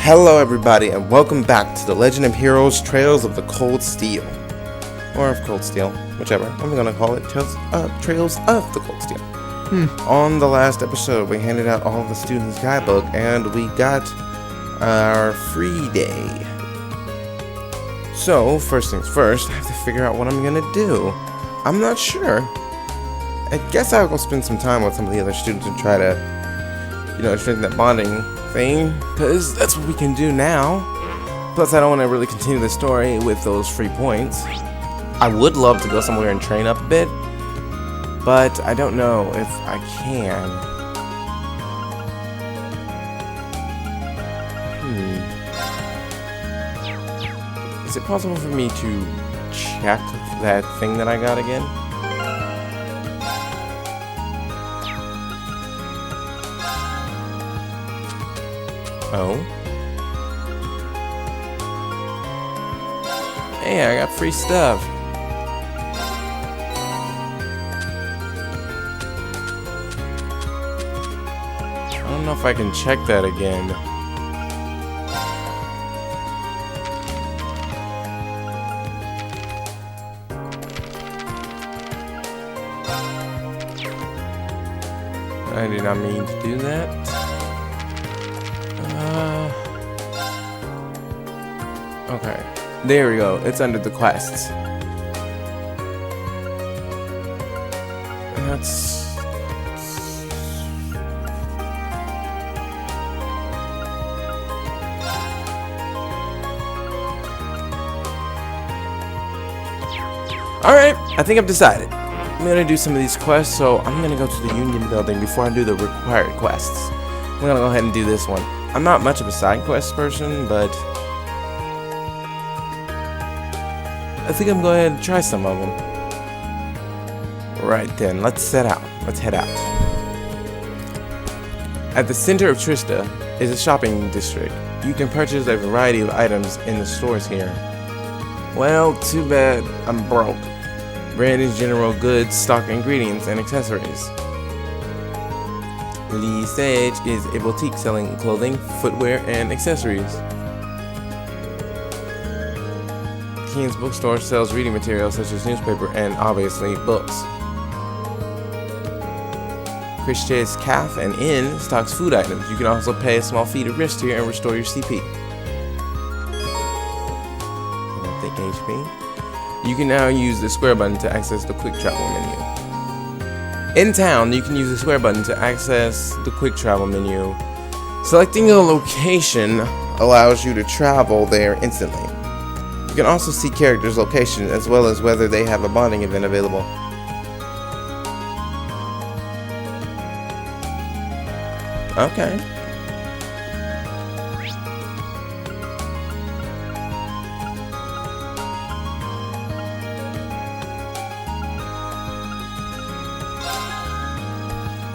Hello everybody and welcome back to the Legend of Heroes Trails of the Cold Steel. Or of Cold Steel, whichever. I'm gonna call it Trails of the Cold Steel. On the last episode we handed out all of the students' guidebook and we got our free day. So, first things first, I have to figure out what I'm gonna do. I'm not sure. I guess I'll go spend some time with some of the other students and try to, strengthen that bonding thing, because that's what we can do now. Plus, I don't want to really continue the story with those free points. I would love to go somewhere and train up a bit, but I don't know if I can. Is it possible for me to check that thing that I got again? Oh. Hey, I got free stuff. I don't know if I can check that again. I did not mean to do that. Okay, there we go. It's under the quests. That's... Alright, I think I've decided. I'm gonna do some of these quests, so I'm gonna go to the Union Building before I do the required quests. I'm gonna go ahead and do this one. I'm not much of a side quest person, but I think I'm going to try some of them. Right then, let's set out. Let's head out. At the center of Trista is a shopping district. You can purchase a variety of items in the stores here. Well, too bad I'm broke. Brandon's General Goods stock ingredients and accessories. Lee Sage is a boutique selling clothing, footwear, and accessories. Keen's bookstore sells reading materials such as newspaper and, obviously, books. Christie's Cafe and Inn stocks food items. You can also pay a small fee to rest here and restore your CP. I don't think HP. You can now use the square button to access the quick travel menu. In town, you can use the square button to access the quick travel menu. Selecting a location allows you to travel there instantly. You can also see characters' location as well as whether they have a bonding event available. Okay.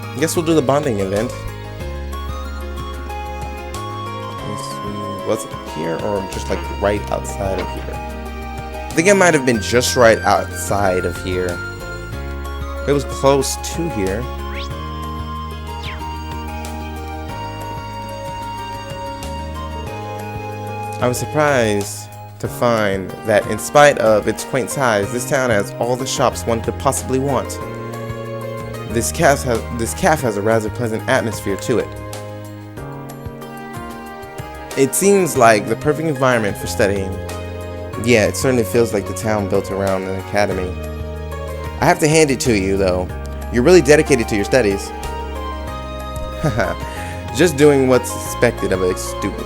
I guess we'll do the bonding event. Was it here or just like right outside of here? I think it might have been just right outside of here. It was close to here. I was surprised to find that in spite of its quaint size, this town has all the shops one could possibly want. This cafe has a rather pleasant atmosphere to it. It seems like the perfect environment for studying. Yeah, it certainly feels like the town built around an academy. I have to hand it to you, though. You're really dedicated to your studies. Haha, just doing what's expected of a student.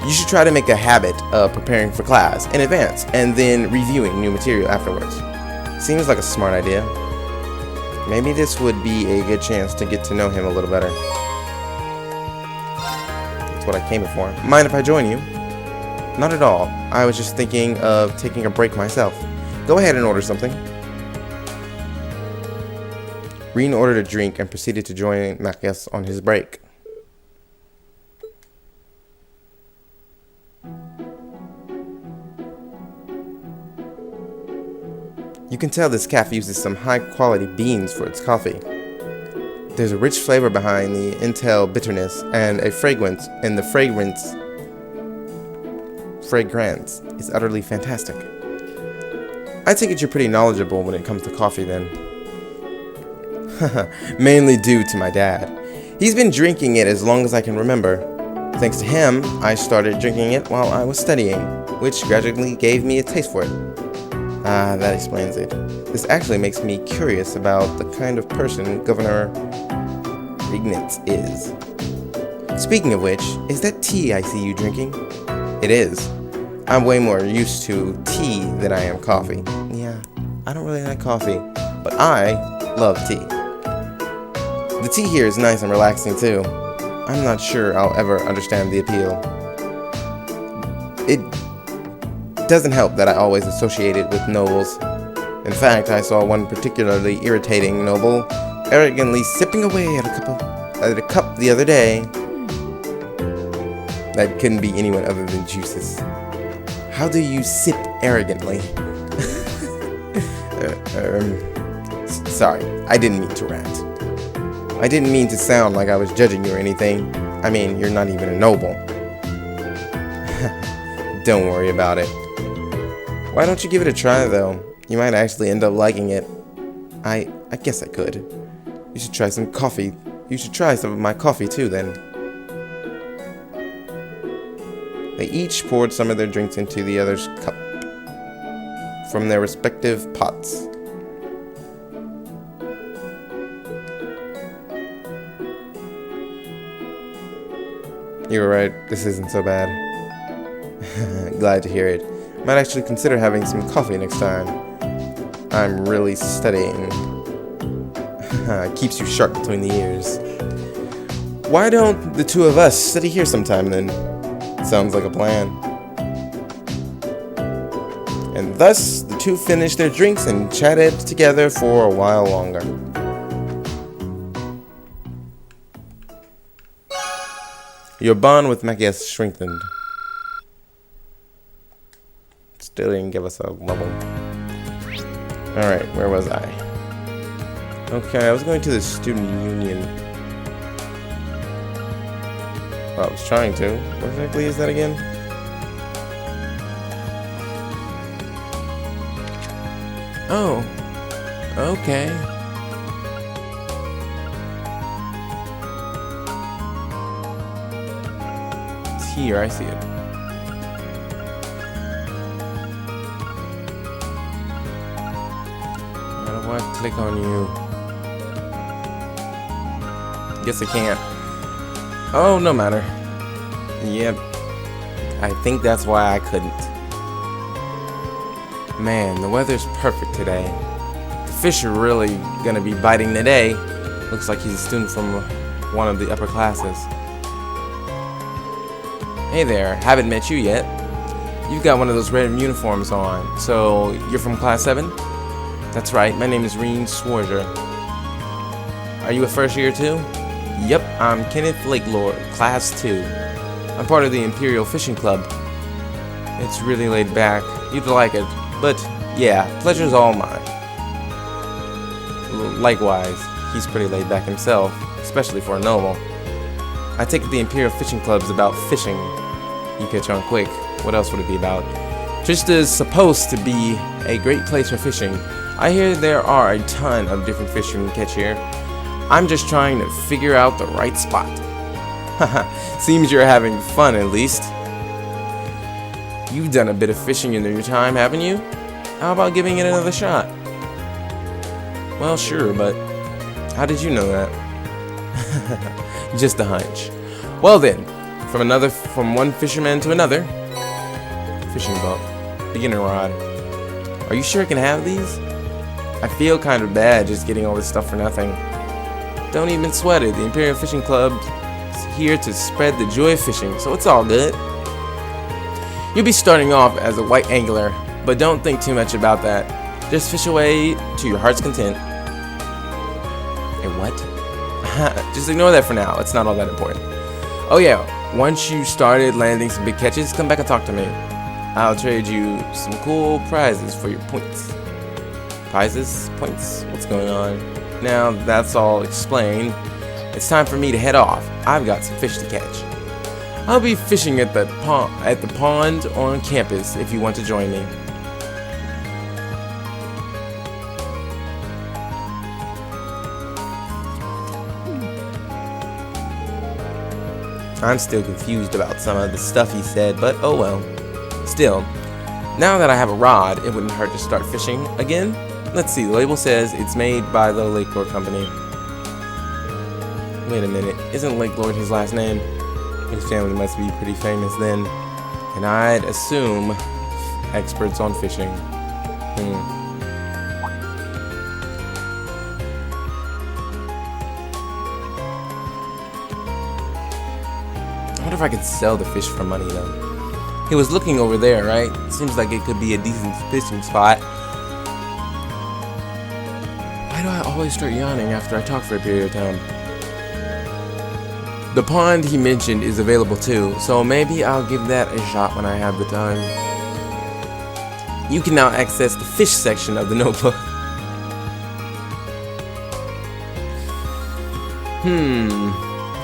You should try to make a habit of preparing for class in advance and then reviewing new material afterwards. Seems like a smart idea. Maybe this would be a good chance to get to know him a little better. What I came for. Mind if I join you? Not at all. I was just thinking of taking a break myself. Go ahead and order something. Reen ordered a drink and proceeded to join Macias on his break. You can tell this cafe uses some high quality beans for its coffee. There's a rich flavor behind the Intel bitterness, and the fragrance is utterly fantastic. I take it you're pretty knowledgeable when it comes to coffee then. Mainly due to my dad. He's been drinking it as long as I can remember. Thanks to him, I started drinking it while I was studying, which gradually gave me a taste for it. That explains it. This actually makes me curious about the kind of person Governor Reignitz is. Speaking of which, is that tea I see you drinking? It is. I'm way more used to tea than I am coffee. Yeah, I don't really like coffee, but I love tea. The tea here is nice and relaxing too. I'm not sure I'll ever understand the appeal. It doesn't help that I always associate it with nobles. In fact, I saw one particularly irritating noble arrogantly sipping away at a cup the other day. That couldn't be anyone other than Juices. How do you sip arrogantly? Sorry, I didn't mean to rant. I didn't mean to sound like I was judging you or anything. I mean, you're not even a noble. Don't worry about it. Why don't you give it a try, though? You might actually end up liking it. I guess I could. You should try some coffee. You should try some of my coffee, too, then. They each poured some of their drinks into the other's cup from their respective pots. You were right, this isn't so bad. Glad to hear it. Might actually consider having some coffee next time. I'm really studying. Keeps you sharp between the ears. Why don't the two of us study here sometime then? Sounds like a plan. And thus, the two finished their drinks and chatted together for a while longer. Your bond with Machias strengthened. Still didn't give us a level. Alright, where was I? Okay, I was going to the student union. Well, I was trying to. What exactly is that again? Oh. Okay. It's here, I see it. How do I click on you? Guess I can't. Oh, no matter. Yep. I think that's why I couldn't. Man, the weather's perfect today. The fish are really gonna be biting today. Looks like he's a student from one of the upper classes. Hey there, haven't met you yet. You've got one of those red uniforms on. So, you're from class 7? That's right, my name is Reen Swarger. Are you a first year too? Yep, I'm Kenneth Lakelord, class 2. I'm part of the Imperial Fishing Club. It's really laid back. You'd like it. But, yeah, pleasure's all mine. Likewise, he's pretty laid back himself, especially for a noble. I take it the Imperial Fishing Club's about fishing. You catch on quick. What else would it be about? Trista's supposed to be a great place for fishing. I hear there are a ton of different fish you can catch here. I'm just trying to figure out the right spot. Haha, seems you're having fun at least. You've done a bit of fishing in your time, haven't you? How about giving it another shot? Well, sure, but how did you know that? Just a hunch. Well then, from one fisherman to another. Fishing boat. Beginner rod. Are you sure I can have these? I feel kind of bad just getting all this stuff for nothing. Don't even sweat it. The Imperial Fishing Club is here to spread the joy of fishing, so it's all good. You'll be starting off as a white angler, but don't think too much about that. Just fish away to your heart's content. And what? Just ignore that for now. It's not all that important. Oh yeah, once you started landing some big catches, come back and talk to me. I'll trade you some cool prizes for your points. Prizes? Points? What's going on? Now that's all explained, it's time for me to head off. I've got some fish to catch. I'll be fishing at the pond on campus if you want to join me. I'm still confused about some of the stuff he said, but oh well. Still, now that I have a rod, it wouldn't hurt to start fishing again. Let's see, the label says it's made by the Lake Lord Company. Wait a minute, isn't Lake Lord his last name? His family must be pretty famous then. And I'd assume experts on fishing. I wonder if I could sell the fish for money though. He was looking over there, right? Seems like it could be a decent fishing spot. Why do I always start yawning after I talk for a period of time? The pond he mentioned is available too, so maybe I'll give that a shot when I have the time. You can now access the fish section of the notebook.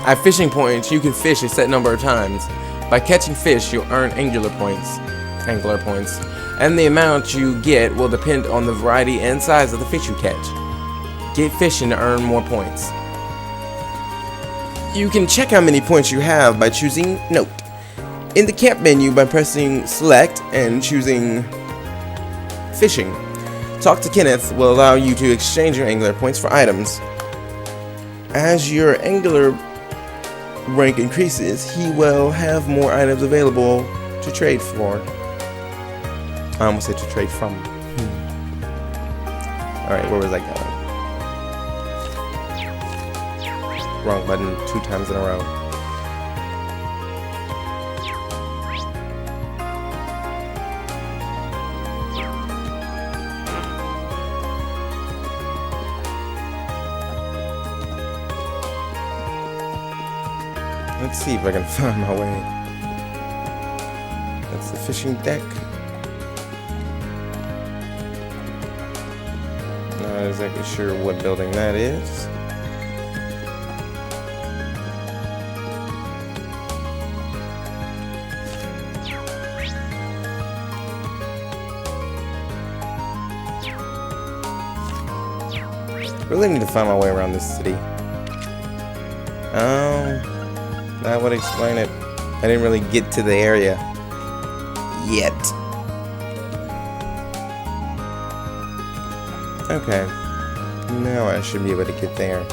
At fishing points, you can fish a set number of times. By catching fish, you'll earn angler points, and the amount you get will depend on the variety and size of the fish you catch. Get fishing to earn more points. You can check how many points you have by choosing Note in the camp menu by pressing Select and choosing Fishing. Talk to Kenneth will allow you to exchange your angler points for items. As your angler rank increases, he will have more items available to trade for. I almost said to trade from. Alright, where was I going? Wrong button 2 times in a row. Let's see if I can find my way. That's the fishing deck. Not exactly sure what building that is. Really need to find my way around this city. That would explain it. I didn't really get to the area yet. Okay. Now I should be able to get there.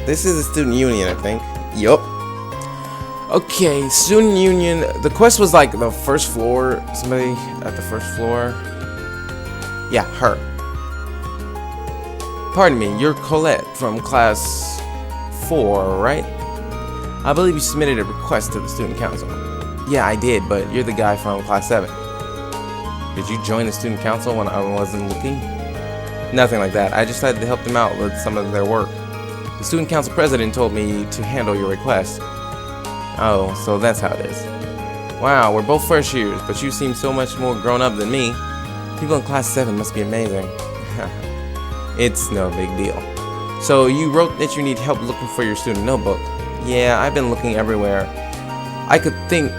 This is the student union, I think. Yup. Okay, student union. The quest was like the first floor. Somebody at the first floor. Yeah, her. Pardon me, you're Colette from class 4, right? I believe you submitted a request to the student council. Yeah, I did, but you're the guy from class 7. Did you join the student council when I wasn't looking? Nothing like that. I just had to help them out with some of their work. The student council president told me to handle your request. Oh, so that's how it is. Wow, we're both first years, but you seem so much more grown up than me. People in class 7 must be amazing. It's no big deal. So you wrote that you need help looking for your student notebook. Yeah, I've been looking everywhere I could think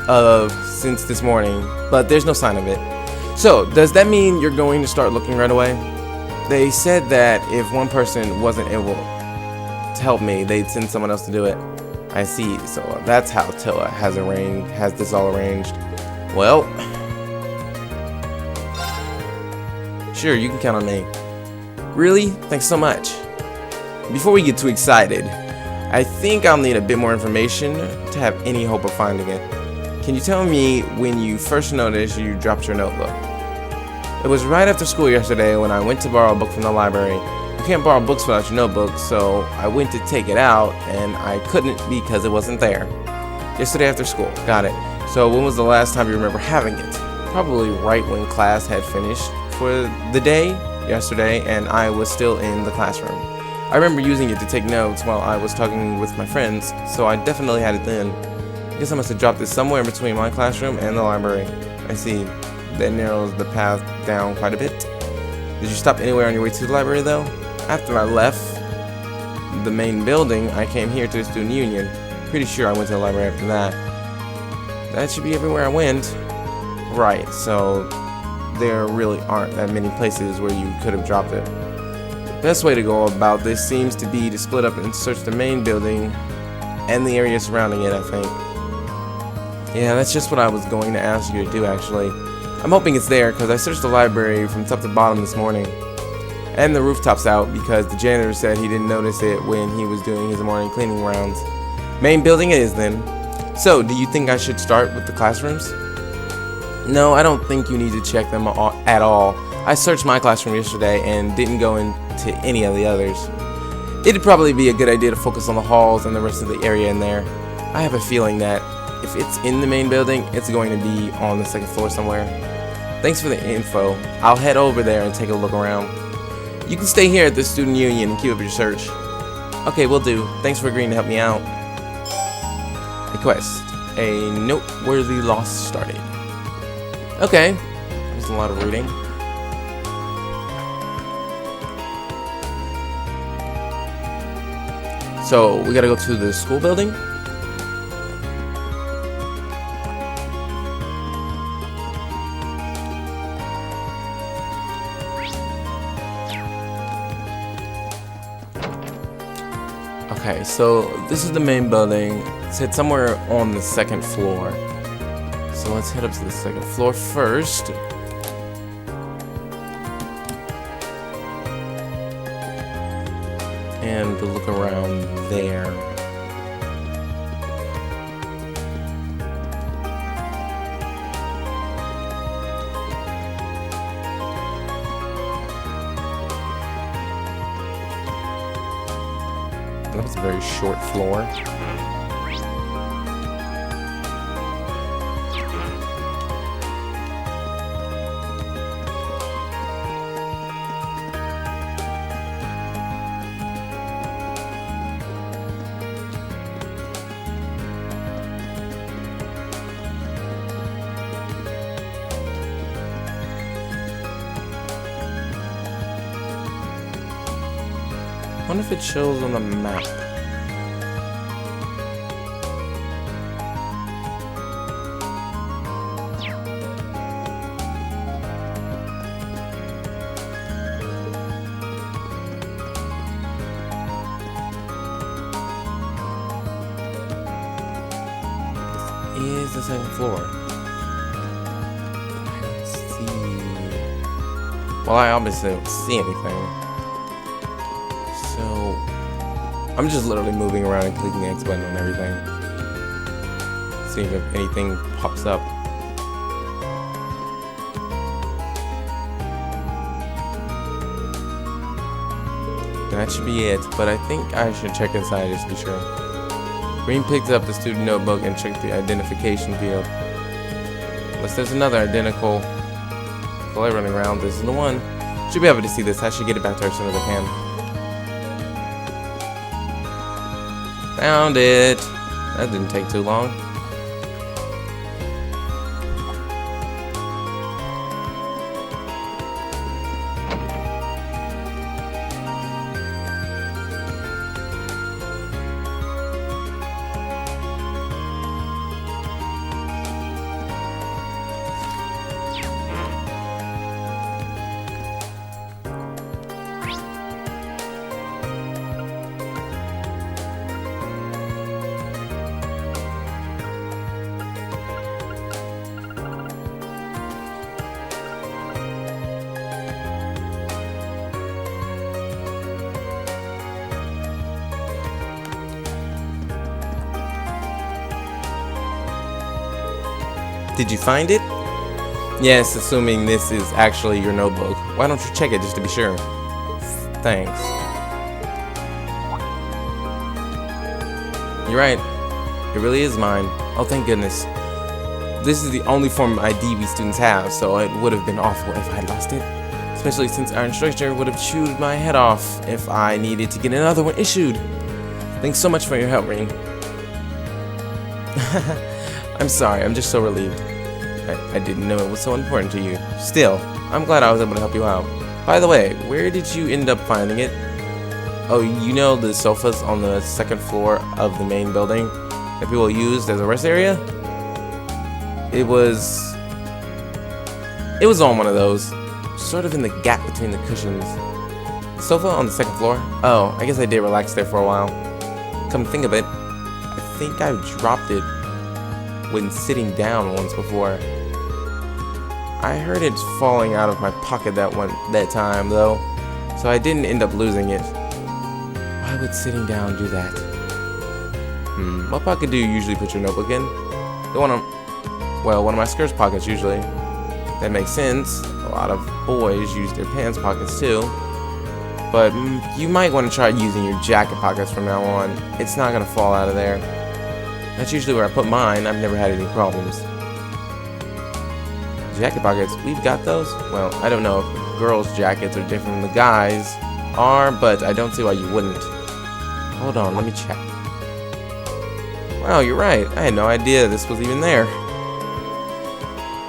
of since this morning, but there's no sign of it. So, does that mean you're going to start looking right away? They said that if one person wasn't able to help me, they'd send someone else to do it. I see, so that's how Tilla has this all arranged. Well, sure, you can count on me. Really? Thanks so much. Before we get too excited, I think I'll need a bit more information to have any hope of finding it. Can you tell me when you first noticed you dropped your notebook? It was right after school yesterday when I went to borrow a book from the library. You can't borrow books without your notebook, so I went to take it out and I couldn't because it wasn't there. Yesterday after school. Got it. So when was the last time you remember having it? Probably right when class had finished for the day, yesterday, and I was still in the classroom. I remember using it to take notes while I was talking with my friends, so I definitely had it then. I guess I must have dropped it somewhere in between my classroom and the library. I see. That narrows the path down quite a bit. Did you stop anywhere on your way to the library though? After I left the main building, I came here to the student union. Pretty sure I went to the library after that. That should be everywhere I went. Right, so there really aren't that many places where you could have dropped it. The best way to go about this seems to be to split up and search the main building and the area surrounding it, I think. Yeah, that's just what I was going to ask you to do, actually. I'm hoping it's there, because I searched the library from top to bottom this morning. And the rooftop's out, because the janitor said he didn't notice it when he was doing his morning cleaning rounds. Main building it is, then. So, do you think I should start with the classrooms? No, I don't think you need to check them at all. I searched my classroom yesterday and didn't go into any of the others. It'd probably be a good idea to focus on the halls and the rest of the area in there. I have a feeling that if it's in the main building, it's going to be on the second floor somewhere. Thanks for the info. I'll head over there and take a look around. You can stay here at the student union and keep up your search. Okay, will do. Thanks for agreeing to help me out. A quest. A noteworthy loss started. Okay. There's a lot of reading. So, we gotta go to the school building? Okay, so this is the main building. It's somewhere on the second floor. So let's head up to the second floor first. And look around there. That was a very short floor. I wonder if it shows on the map. This is the second floor. I don't see... Well, I obviously don't see anything. So, I'm just literally moving around and clicking the X button on everything. Seeing if anything pops up. That should be it, but I think I should check inside just to be sure. Green picked up the student notebook and checked the identification field. Unless there's another identical color running around, this is the one. Should be able to see this. I should get it back to her as soon as I can. Found it. That didn't take too long. Did you find it? Yes, assuming this is actually your notebook. Why don't you check it just to be sure? Thanks. You're right. It really is mine. Oh, thank goodness. This is the only form of ID we students have, so it would have been awful if I had lost it. Especially since our instructor would have chewed my head off if I needed to get another one issued. Thanks so much for your help, Ring. I'm sorry, I'm just so relieved. I didn't know it was so important to you. Still, I'm glad I was able to help you out. By the way, where did you end up finding it? Oh, you know the sofas on the second floor of the main building that people used as a rest area? It was on one of those, sort of in the gap between the cushions. Sofa on the second floor? Oh, I guess I did relax there for a while. Come to think of it, I think I dropped it when sitting down once before. I heard it falling out of my pocket that time though, so I didn't end up losing it. Why would sitting down do that? What pocket do you usually put your notebook in? The one of my skirt's pockets usually. That makes sense. A lot of boys use their pants pockets too. But you might want to try using your jacket pockets from now on. It's not going to fall out of there. That's usually where I put mine. I've never had any problems. Jacket pockets, we've got those? Well, I don't know if girls' jackets are different than the guys' are, but I don't see why you wouldn't. Hold on, let me check. Wow, you're right. I had no idea this was even there.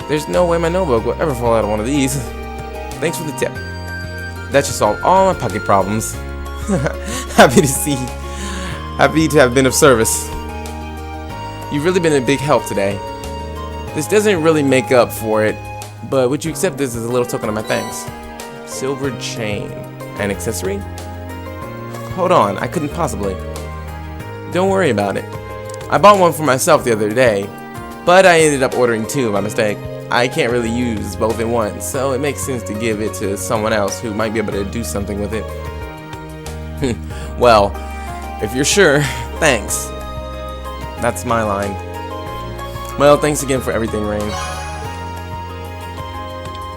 There's no way my notebook will ever fall out of one of these. Thanks for the tip. That should solve all my pocket problems. Happy to have been of service. You've really been a big help today. This doesn't really make up for it, but would you accept this as a little token of my thanks? Silver chain. An accessory? Hold on, I couldn't possibly. Don't worry about it. I bought one for myself the other day, but I ended up ordering two by mistake. I can't really use both in one, so it makes sense to give it to someone else who might be able to do something with it. Well, if you're sure, thanks. That's my line. Well, thanks again for everything, Rain.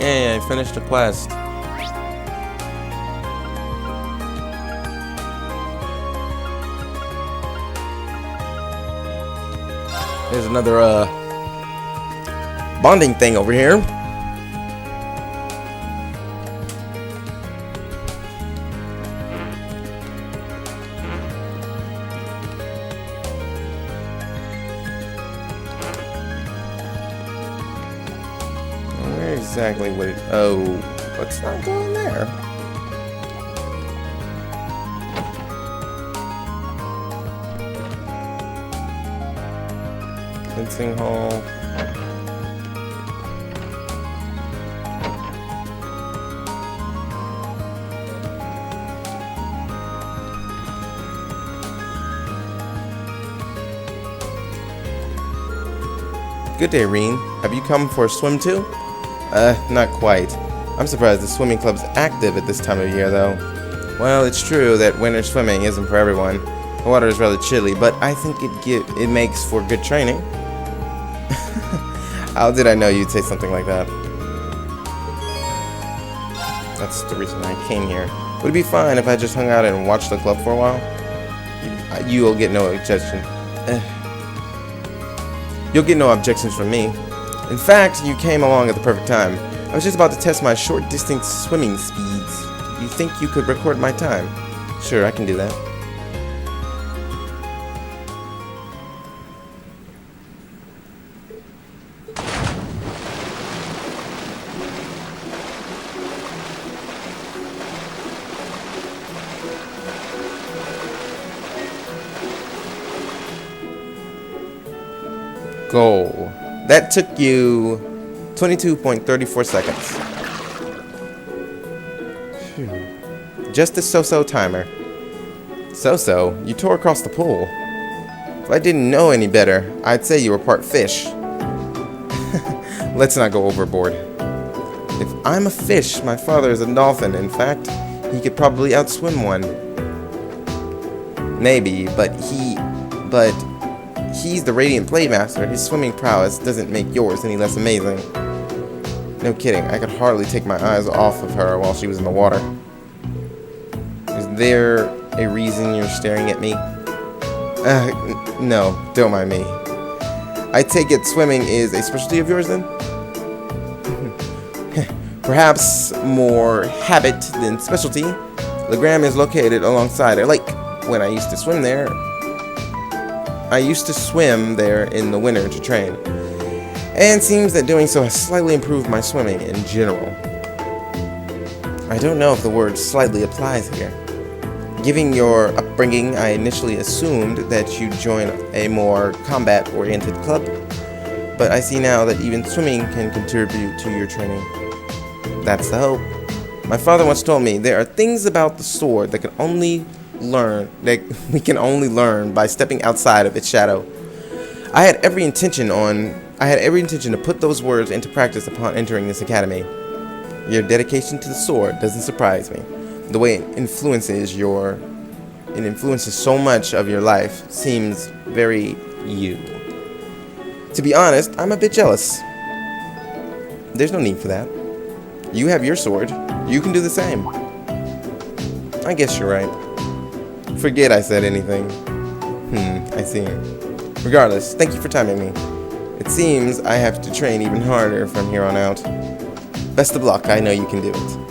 Yay, I finished the quest. There's another, bonding thing over here. Where exactly would it... Oh, what's not going there? Fencing hall. Good day, Reen. Have you come for a swim too? Not quite. I'm surprised the swimming club's active at this time of year, though. Well, it's true that winter swimming isn't for everyone. The water is rather chilly, but I think it makes for good training. How did I know you'd say something like that? That's the reason I came here. Would it be fine if I just hung out and watched the club for a while? You'll get no objection. You'll get no objections from me. In fact, you came along at the perfect time. I was just about to test my short distance swimming speeds. You think you could record my time? Sure, I can do that. Goal. That took you 22.34 seconds. Just a so-so timer. So-so? You tore across the pool. If I didn't know any better, I'd say you were part fish. Let's not go overboard. If I'm a fish, my father is a dolphin. In fact, he could probably outswim one. Maybe, but he's the Radiant Playmaster. His swimming prowess doesn't make yours any less amazing. No kidding, I could hardly take my eyes off of her while she was in the water. Is there a reason you're staring at me? No, don't mind me. I take it swimming is a specialty of yours then? Perhaps more habit than specialty. Legram is located alongside a lake. When I used to swim there, in the winter to train, and seems that doing so has slightly improved my swimming in general. I don't know if the word slightly applies here. Given your upbringing, I initially assumed that you'd join a more combat-oriented club, but I see now that even swimming can contribute to your training. That's the hope. My father once told me there are things about the sword that we can only learn by stepping outside of its shadow. I had every intention to put those words into practice upon entering this academy. Your dedication to the sword doesn't surprise me. The way it influences so much of your life seems very you. To be honest, I'm a bit jealous. There's no need for that. You have your sword. You can do the same. I guess you're right. Forget I said anything. I see. Regardless, thank you for timing me. It seems I have to train even harder from here on out. Best of luck, I know you can do it.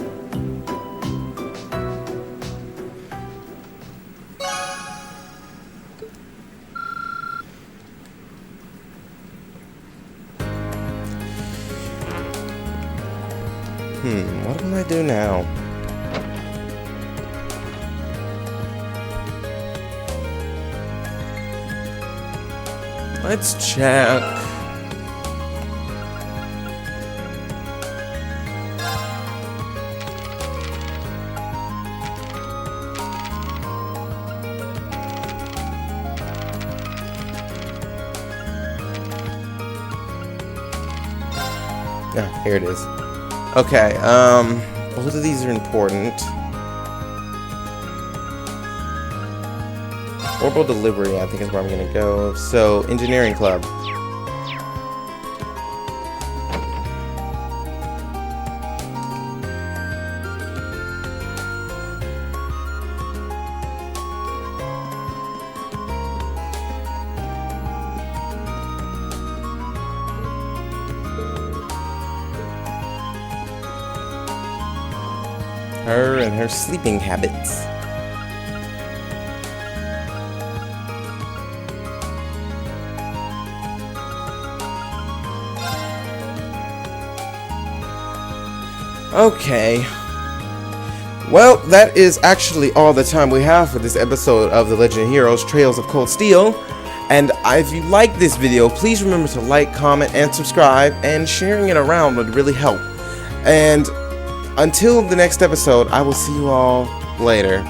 What will I do now? Let's check. Ah, here it is. Okay, both of these are important. Orbital delivery, I think is where I'm gonna go. So, engineering club. Her and her sleeping habits. Okay. Well, that is actually all the time we have for this episode of The Legend of Heroes Trails of Cold Steel. And if you like this video, please remember to like, comment, and subscribe, and sharing it around would really help. And until the next episode, I will see you all later.